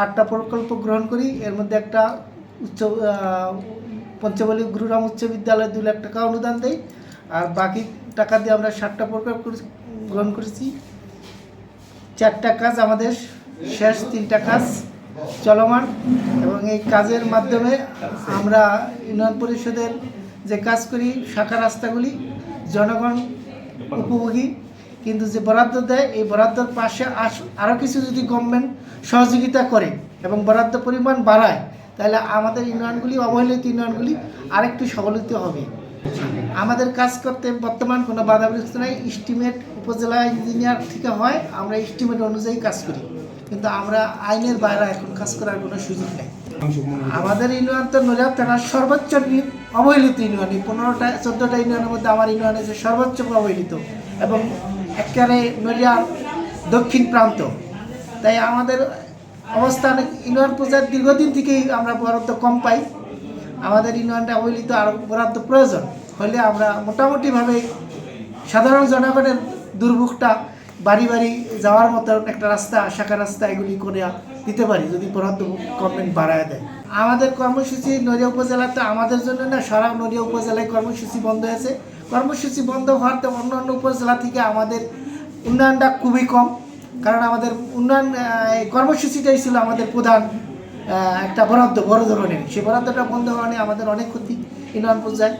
8টা প্রকল্প গ্রহণ করি। এর মধ্যে একটা উচ্চ পঞ্চবলী গুরুরাম উচ্চ বিদ্যালয়ে 2 লাখ টাকা অনুদান দেয়। আর বাকি টাকা দিয়ে আমরা 7টা প্রকল্প গ্রহণ করেছি। 4টা কাজ আমাদের শেষ, 3টা কাজ চলমান এবং এই কাজের মাধ্যমে আমরা ইউনিয়ন পরিষদের যে কাজ করি শাখা রাস্তাগুলি জনগণ উপভোগী, কিন্তু যে বরাদ্দ দেয় এই বরাদ্দের পাশে আরও কিছু যদি গভর্নমেন্ট সহযোগিতা করে এবং বরাদ্দ পরিমাণ বাড়ায় তাহলে আমাদের ইউনিয়নগুলি, অবহেলিত ইউনিয়নগুলি আরেকটু সবলিত হবে। আমাদের কাজ করতে বর্তমান কোনো বাধাগ্রস্ত নাই। এস্টিমেট উপজেলা ইঞ্জিনিয়ার থেকে হয়, আমরা এস্টিমেট অনুযায়ী কাজ করি, কিন্তু আমরা আইনের বাইরে এখন কাজ করার কোনো সুযোগ নেই। আমাদের ইউনিয়ন তো নড়িয়া থানার সর্বোচ্চ অবহেলিত ইউনিয়ন। 14টা ইউনিয়নের মধ্যে আমার ইউনিয়ন যে সর্বোচ্চ অবহেলিত এবং একেবারে নড়িয়ার দক্ষিণ প্রান্ত। তাই আমাদের অবস্থান ইউনিয়ন পর্যায়ে দীর্ঘদিন থেকেই আমরা বরাদ্দ কম পাই। আমাদের ইউনিয়নটা অবহেলিত, আরও বরাদ্দ প্রয়োজন হলে আমরা মোটামুটিভাবে সাধারণ জনগণের দুর্ভোগটা বাড়ি বাড়ি যাওয়ার মতো একটা রাস্তা, শাখা রাস্তা এগুলি করে দিতে পারি যদি বরাদ্দ গভর্নমেন্ট বাড়ায় দেয়। আমাদের কর্মসূচি নড়িয়া উপজেলাতে আমাদের জন্য না, সারা নড়িয়া উপজেলায় কর্মসূচি বন্ধ হয়েছে। কর্মসূচি বন্ধ হওয়াতে অন্য উপজেলা থেকে আমাদের উন্নয়নটা খুবই কম, কারণ আমাদের উন্নয়ন কর্মসূচিটাই ছিল আমাদের প্রধান একটা বরাদ্দ বড় ধরনের। সেই বরাদ্দটা বন্ধ হওয়া নিয়ে আমাদের অনেক ক্ষতি ইউনিয়ন পর্যায়ে।